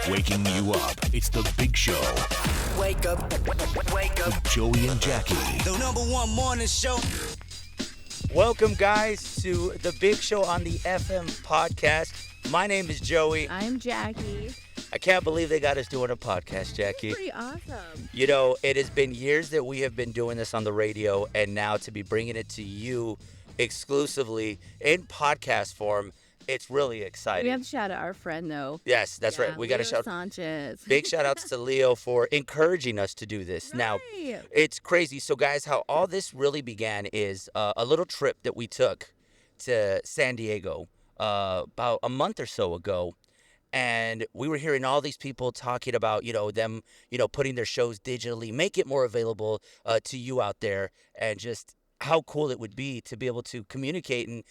Waking you up. It's the Big Show Wake up, wake up. with Joey and Jackie. The number one morning show. Welcome, guys, to the Big Show on the FM podcast. My name is Joey. I'm Jackie. I can't believe they got us doing a podcast, Jackie. Pretty awesome. You know, it has been years that we have been doing this on the radio, and now to be bringing it to you exclusively in podcast form, it's really exciting. We have to shout out our friend, though. Yes, that's right. We got to Leo shout. Sanchez. Big shout outs to Leo for encouraging us to do this. Now, Right. it's crazy. So, guys, how all this really began is a little trip that we took to San Diego about a month or so ago. And we were hearing all these people talking about, them, putting their shows digitally, make it more available to you out there, and just how cool it would be to be able to communicate and,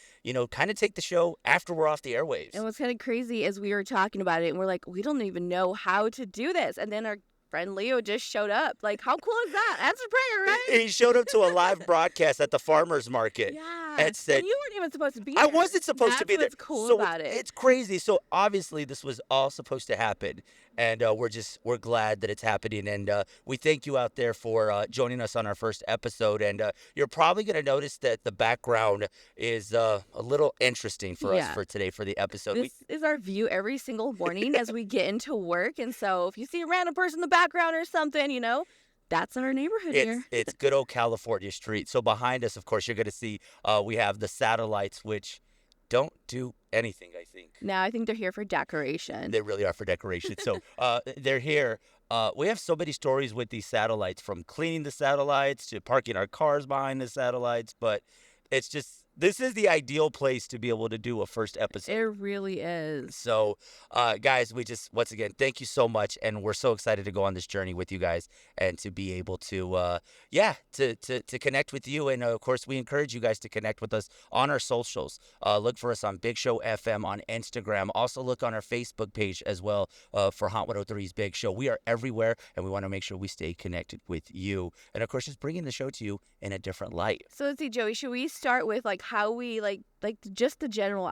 kind of take the show after we're off the airwaves. And what's kind of crazy is we were talking about it, and we're like, we don't even know how to do this. And then our friend Leo just showed up. Like, how cool is that? Answer prayer, right? He showed up to a live broadcast at the farmer's market. Yeah. And said, you weren't even supposed to be there. I wasn't supposed to be there. That's what's cool So about it. It's crazy. So obviously this was all supposed to happen, and we're glad that it's happening. And we thank you out there for joining us on our first episode. And you're probably going to notice that the background is a little interesting for us Yeah. for today for the episode. This is our view every single morning as we get into work. And so if you see a random person in the background or something, that's our neighborhood here. It's good old California street. So behind us, of course, you're going to see we have the satellites, which don't do anything, I think. Now I think they're here for decoration. They really are for decoration. So they're here. We have so many stories with these satellites, from cleaning the satellites to parking our cars behind the satellites. But it's just, this is the ideal place to be able to do a first episode. It really is. So, guys, we just, once again, thank you so much. And we're so excited to go on this journey with you guys and to be able to, to connect with you. And, of course, we encourage you guys to connect with us on our socials. Look for us on Big Show FM on Instagram. Also, look on our Facebook page as well for Hot 103's Big Show. We are everywhere, and we want to make sure we stay connected with you. And, of course, just bringing the show to you in a different light. So let's see, Joey, should we start with how we just the general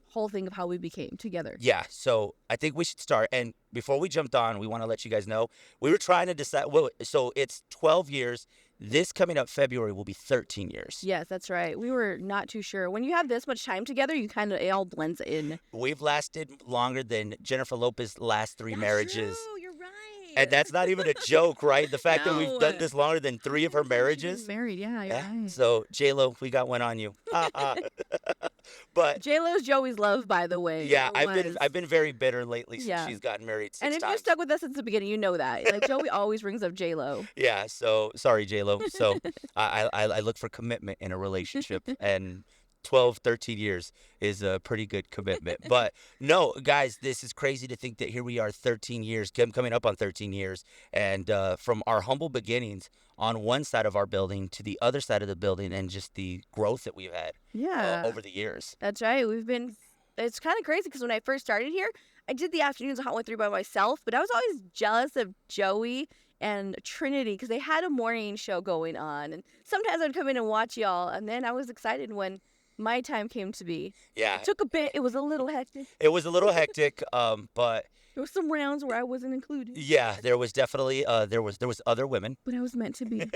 whole thing of how we became together? Yeah, so I think we should start. And before we jumped on, we want to let you guys know, we were trying to decide. Well, so it's 12 years. This coming up February will be 13 years. Yes, that's right. We were not too sure. When you have this much time together, it all blends in. We've lasted longer than Jennifer Lopez's last three marriages. True, you're right. And that's not even a joke, right? The fact that we've No. done this longer than three of her marriages. Married, yeah, you're right. So, J-Lo, we got one on you. But J-Lo's Joey's love, by the way. yeah, It I've been very bitter lately since Yeah. she's gotten married 6 And if you times. stuck with us since the beginning, you know that. Joey always brings up J-Lo. Yeah, so sorry, J-Lo. So I look for commitment in a relationship, and 12, 13 years is a pretty good commitment. But no, guys, this is crazy to think that here we are 13 years, coming up on 13 years, and from our humble beginnings on one side of our building to the other side of the building, and just the growth that we've had Yeah. over the years. That's right. It's kind of crazy because when I first started here, I did the afternoons of Hot 103 by myself, but I was always jealous of Joey and Trinity because they had a morning show going on. And sometimes I'd come in and watch y'all, and then I was excited when my time came to be. Yeah, It took a bit. It was a little hectic. it was a little hectic, but There were some rounds where I wasn't included, yeah, there was definitely there was other women. but I was meant to be.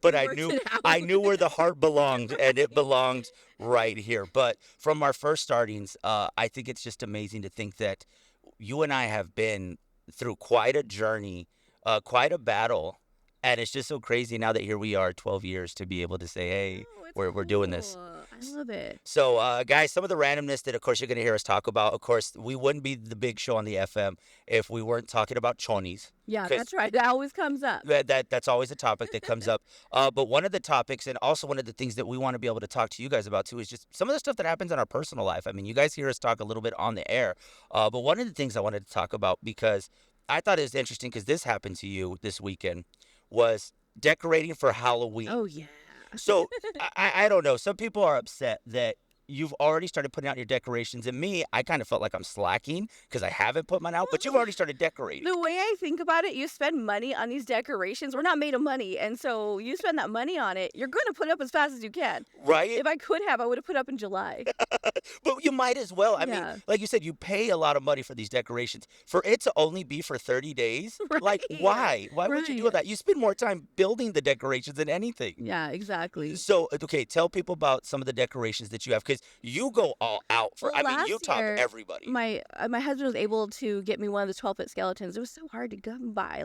But We I worked knew it out. I knew where the heart belonged, and it belonged right here. But from our first startings, I think it's just amazing to think that you and I have been through quite a journey, quite a battle, and it's just so crazy now that here we are, 12 years, to be able to say, hey, Oh, it's we're doing this. cool. I love it. So, guys, some of the randomness that, of course, you're going to hear us talk about. Of course, we wouldn't be the Big Show on the FM if we weren't talking about chonies. Yeah, 'Cause- that's right. That always comes up. That's always a topic that comes up. But one of the topics, and also one of the things that we want to be able to talk to you guys about too, is just some of the stuff that happens in our personal life. I mean, you guys hear us talk a little bit on the air, but one of the things I wanted to talk about, because I thought it was interesting, because this happened to you this weekend, was decorating for Halloween. Oh, yeah. So I don't know. Some people are upset that you've already started putting out your decorations. And me, I kind of felt like I'm slacking because I haven't put mine out, but you've already started decorating. The way I think about it, you spend money on these decorations. We're not made of money, and so you spend that money on it. You're going to put up as fast as you can. Right? If I could have, I would have put up in July. But you might as well. I Yeah. mean, like you said, you pay a lot of money for these decorations. For it to only be for 30 days, like, Right. why? Why would you do Right. that? You spend more time building the decorations than anything. Yeah, exactly. So, okay, tell people about some of the decorations that you have because you go all out for, Well, I mean, you last top year, everybody. My husband was able to get me one of the 12-foot skeletons. It was so hard to come by.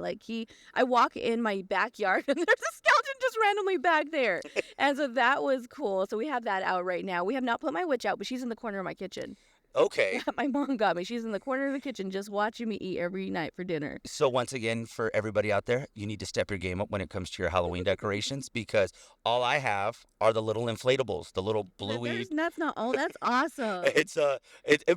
I walk in my backyard and there's a skeleton just randomly back there, and so that was cool. So we have that out right now. We have not put my witch out, but she's in the corner of my kitchen. Okay. My mom got me. She's in the corner of the kitchen just watching me eat every night for dinner. So once again, for everybody out there, you need to step your game up when it comes to your Halloween decorations because all I have are the little inflatables, the little bluey. That's not all. That's awesome.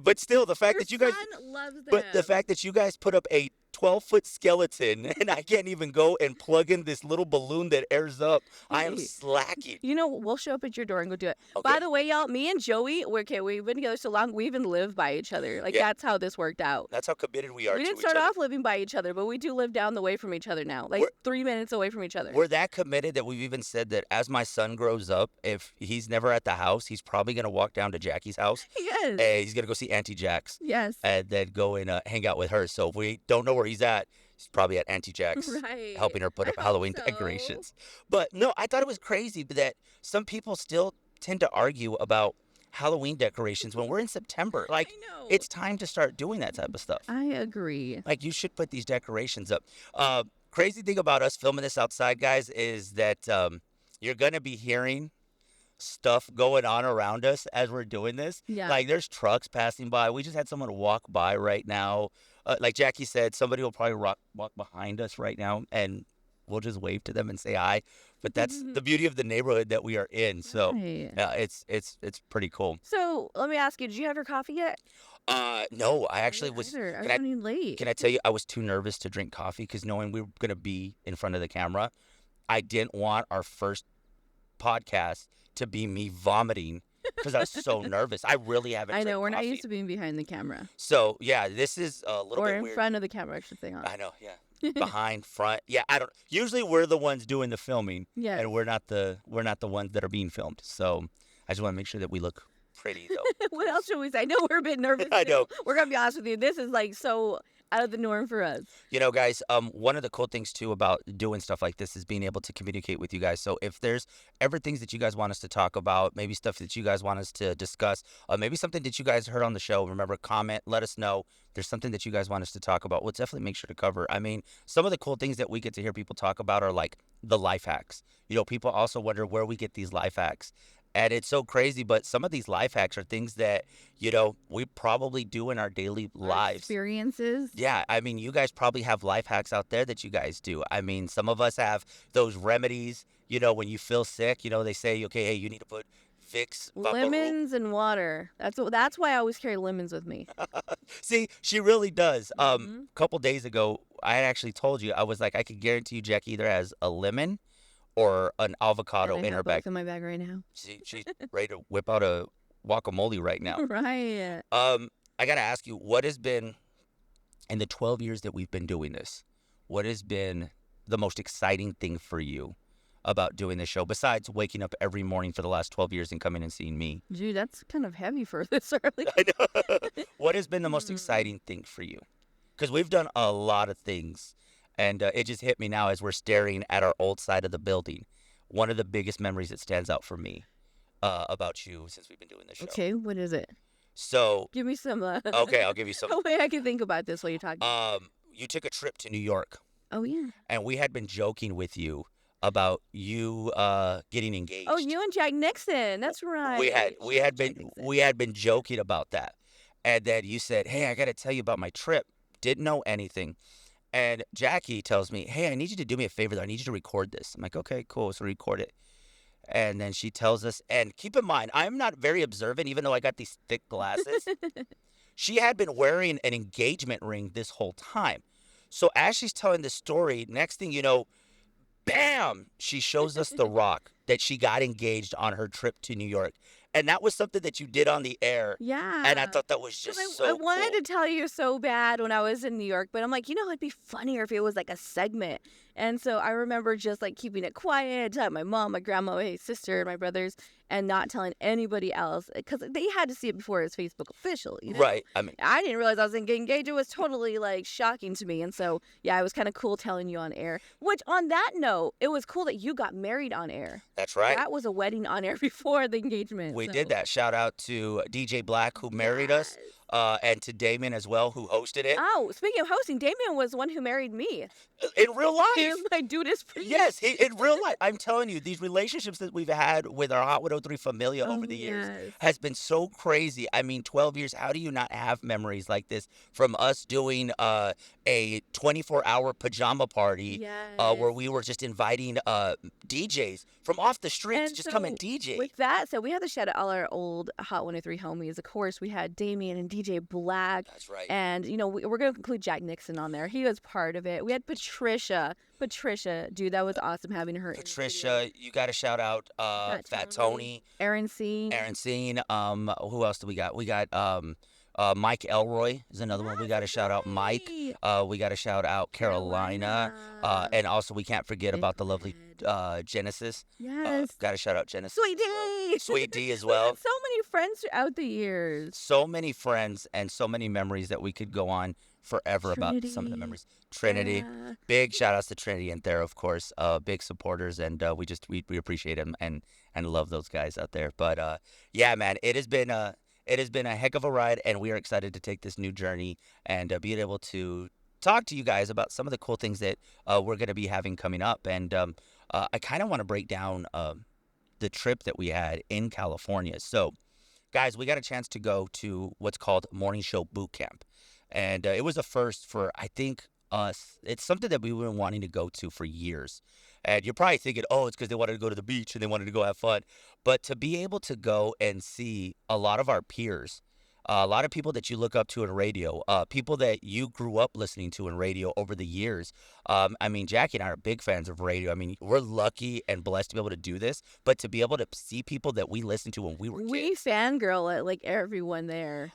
But still, the fact Your that you guys, son loves them. but the fact that you guys put up a 12-foot skeleton and I can't even go and plug in this little balloon that airs up, I am Hey. slacking. You know, we'll show up at your door and go do it. Okay. By the way, y'all, me and Joey, we've been together so long, we even live by each other. Yeah. That's how this worked out. That's how committed we are We to didn't each start other. off living by each other, but we do live down the way from each other now, like We're- 3 minutes away from each other. We're that committed that we've even said that as my son grows up, if he's never at the house, he's probably going to walk down to Jackie's house Yes. and he's going to go see Auntie Jack's Yes. and then go and hang out with her. So if we don't know where he's at, he's probably at Auntie Jack's Right. helping her put I up hope Halloween so. decorations. But no, I thought it was crazy that some people still tend to argue about Halloween decorations when we're in September. Like, I know. it's time to start doing that type of stuff. I agree. Like, you should put these decorations up. Crazy thing about us filming this outside, guys, is that you're going to be hearing stuff going on around us as we're doing this. Yeah. Like, there's trucks passing by. We just had someone walk by right now. Like Jackie said, somebody will probably walk behind us right now, and we'll just wave to them and say hi. But that's the beauty of the neighborhood that we are in. So, Right. yeah, it's pretty cool. So let me ask you, did you have your coffee yet? No, I actually was. I was Can I, running late. can I tell you, I was too nervous to drink coffee because knowing we were going to be in front of the camera, I didn't want our first podcast to be me vomiting because I was so nervous. I really haven't. I know, drank we're not coffee. used to being behind the camera. So yeah, this is a little Or bit in weird. front of the camera, I should say. Huh? I know, yeah. Behind, front, yeah. I don't. Usually we're the ones doing the filming, Yes. and we're not the ones that are being filmed. So I just want to make sure that we look pretty, though. What else should we say? I know we're a bit nervous. I too. know. We're gonna be honest with you. This is like so out of the norm for us. You know, guys, one of the cool things too about doing stuff like this is being able to communicate with you guys. So if there's ever things that you guys want us to talk about, maybe stuff that you guys want us to discuss, maybe something that you guys heard on the show, remember, comment, let us know. If there's something that you guys want us to talk about, we'll definitely make sure to cover. I mean, some of the cool things that we get to hear people talk about are like the life hacks. You know, people also wonder where we get these life hacks. And it's so crazy, but some of these life hacks are things that, you know, we probably do in our daily Our lives. experiences. Yeah, I mean, you guys probably have life hacks out there that you guys do. I mean, some of us have those remedies, you know, when you feel sick, you know, they say, okay, hey, you need to put Vicks Vaporub. Lemons and water. That's why I always carry lemons with me. See, she really does. Mhm. A couple days ago, I had actually told you, I was like, I could guarantee you Jackie either has a lemon or an avocado And I in her have bag. both in my bag right now. She's ready to whip out a guacamole right now. Right. I got to ask you, what has been, in the 12 years that we've been doing this, what has been the most exciting thing for you about doing this show, besides waking up every morning for the last 12 years and coming and seeing me? Dude, that's kind of heavy for this early. I know. What has been the most Hmm. exciting thing for you? Because we've done a lot of things, and it just hit me now as we're staring at our old side of the building. One of the biggest memories that stands out for me about you since we've been doing this show. Okay, what is it? So, Give me some. okay, I'll give you some. A way I can think about this while you're talking. You took a trip to New York, Oh yeah. and we had been joking with you about you getting engaged. Oh, you and Jack Nixon. That's right. we had Jack been Nixon. we had been joking about that, and then you said, "Hey, I got to tell you about my trip." Didn't know anything, and Jackie tells me, "Hey, I need you to do me a favor. Though. I need you to record this." I'm like, "Okay, cool." So record it, and then she tells us. And keep in mind, I'm not very observant, even though I got these thick glasses. She had been wearing an engagement ring this whole time. So as she's telling the story, next thing you know, bam, she shows us the rock that she got engaged on her trip to New York. and that was something that you did on the air. Yeah. And I thought that was 'Cause just I so wanted cool. to tell you so bad when I was in New York, but I'm like, it'd be funnier if it was like a segment. And so I remember just like keeping it quiet, telling my mom, my grandma, my sister, my brothers, and not telling anybody else because they had to see it before it was Facebook official. Right. I mean, I didn't realize I was getting engaged. It was totally like shocking to me. And so, yeah, it was kind of cool telling you on air. Which, on that note, it was cool that you got married on air. that's right. That was a wedding on air before the engagement. We so. did that. Shout out to DJ Black who married us, and to Damon as well who hosted it Oh, speaking of hosting, Damien was the one who married me. in real He life. was my dudist priest. Yes, in real life. I'm telling you, these relationships that we've had with our Hot 103 familia over the years yes. has been so crazy. I mean, 12 years, how do you not have memories like this from us doing a 24-hour pajama party where we were just inviting DJs from off the streets And just come and so, DJ? With that, so we had to shout out all our old Hot 103 homies. Of course, we had Damien and DJ Black. That's right. And, we're going to include Jack Nixon on there. He was part of it. We had Patricia. Patricia, dude, that was awesome having her. in the video. Patricia, you got to shout out Fat Tony, Aaron C. Aaron Scene. Who else do we got? We got Mike Elroy is another one. We got to shout out Mike. We got to shout out Carolina. And also we can't forget about the lovely Genesis. Yes. Got to shout out Genesis. Sweet D. Sweet D as We had well. so many friends throughout the years. So many friends and so many memories that we could go on forever about some of the Trinity. memories. Trinity. Yeah. Big shout outs to Trinity and Thera, of course. Big supporters, and we appreciate them and love those guys out there. But yeah, man, it has been a heck of a ride, and we are excited to take this new journey and be able to talk to you guys about some of the cool things that we're going to be having coming up. And I kind of want to break down the trip that we had in California. So, guys, we got a chance to go to what's called Morning Show Boot Camp. And it was a first for, I think, us. It's something that we've been wanting to go to for years. And you're probably thinking, oh, it's because they wanted to go to the beach and they wanted to go have fun. But to be able to go and see a lot of our peers, a lot of people that you look up to in radio, people that you grew up listening to in radio over the years. I mean, Jackie and I are big fans of radio. I mean, we're lucky and blessed to be able to do this. But to be able to see people that we listened to when we were kids. We fangirl at like everyone there.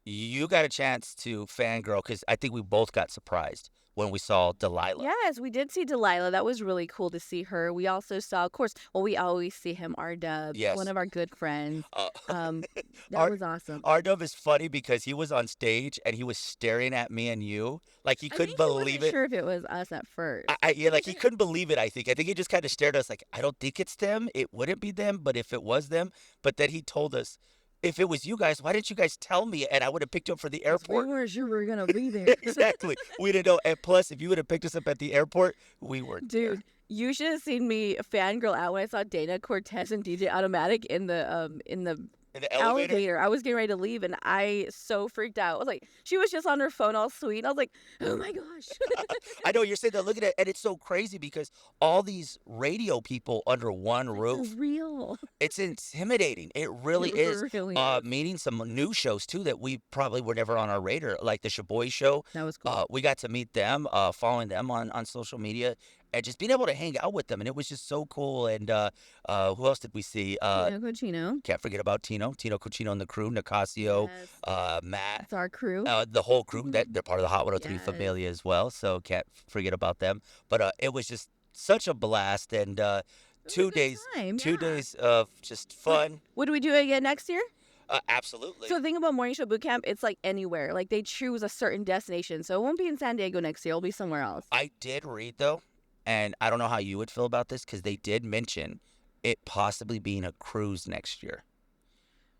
You got a chance to fangirl because I think we both got surprised when we saw Delilah. Yes, we did see Delilah. That was really cool to see her. We also saw, of course, we always see him, R-Dub, Yes. one of our good friends. That R- was awesome. R-Dub is funny because he was on stage and he was staring at me and you like he couldn't believe I it. sure if it was us at first. Yeah, like he couldn't believe it. I think he just kind of stared at us like, I don't think it's them. It wouldn't be them, but if it was them, but then he told us, if it was you guys, why didn't you guys tell me? And I would have picked you up for the airport. We weren't sure we were gonna be there. Exactly. We didn't know. And plus, if you would have picked us up at the airport, we weren't there. Dude, you should have seen me fangirl out when I saw Dana Cortez and DJ Automatic in the In the elevator. elevator. I was getting ready to leave and I so freaked out. I was like, she was just on her phone all sweet. And I was like, oh my gosh. I know you're saying that. Look at it, and it's so crazy because all these radio people under one roof. Real. It's intimidating. It really It is. really is. Meeting some new shows too that we probably were never on our radar, like the Shaboy Show. That was cool. We got to meet them, following them on social media, and just being able to hang out with them, and it was just so cool. And who else did we see? Tino Cochino. Can't forget about Tino Cochino and the crew, Nicasio, Yes. Matt. It's our crew. The whole crew, that they're part of the Hot 103 Yes. familia as well, so can't forget about them. But it was just such a blast, and It was 2 a good days, time, 2 yeah. days of just fun. Would we do it again next year? Absolutely. So the thing about Morning Show Boot Camp, it's like anywhere. Like they choose a certain destination. So it won't be in San Diego next year. It'll be somewhere else. I did read though, and I don't know how you would feel about this because they did mention it possibly being a cruise next year.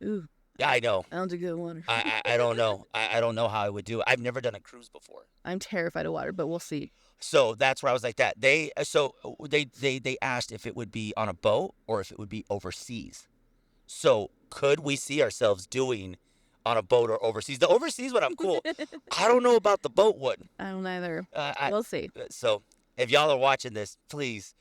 Ooh, Yeah, I know. I don't do good water. I don't know. I don't know how I would do it. I've never done a cruise before. I'm terrified of water, but we'll see. So that's where I was like that. They asked if it would be on a boat or if it would be overseas. So could we see ourselves doing on a boat or overseas? The overseas one, I'm cool. I don't know about the boat one. I don't either. I- We'll see. So if y'all are watching this, please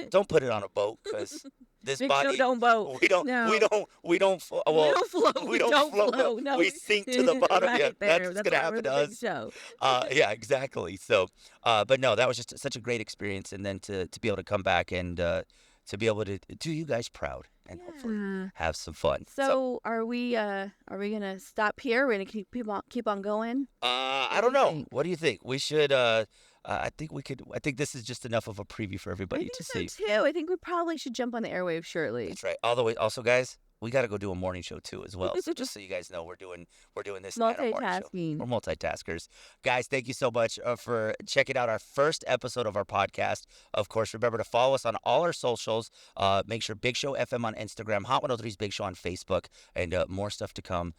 don't put it on a boat because this Big body Show don't boat. we don't No. we don't We don't float. we don't float. float. No. We sink to the bottom. Right Yeah, there. that's what's That's gonna why we're happen to the Big us. Show. Yeah, exactly. So, but no, that was just such a great experience, and then to be able to come back and to be able to do you guys proud. and hopefully Yeah. have some fun. So are we gonna stop here? We're gonna keep on going? I What don't do you know. think? What do you think? We should. I think we could. I think this is just enough of a preview for I everybody think to so see. too. I think we probably should jump on the airwaves shortly. That's right. All the way. Also, guys, we got to go do a morning show too, as well. So just so you guys know, we're doing this at a morning show. Multitasking. We're multitaskers, guys. Thank you so much for checking out our first episode of our podcast. Of course, remember to follow us on all our socials. Make sure Big Show FM on Instagram, Hot 103's Big Show on Facebook, and more stuff to come.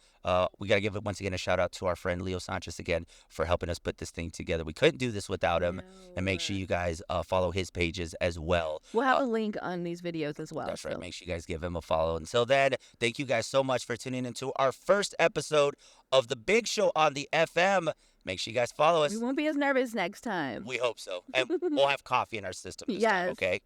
We got to give it once again a shout out to our friend Leo Sanchez again for helping us put this thing together. We couldn't do this without him. And make sure you guys follow his pages as well. We'll have a link on these videos as well. That's right. so. Make sure you guys give him a follow. Until then, thank you guys so much for tuning into our first episode of The Big Show on the FM. Make sure you guys follow us. We won't be as nervous next time. We hope so. And we'll have coffee in our system this time, Yes. okay?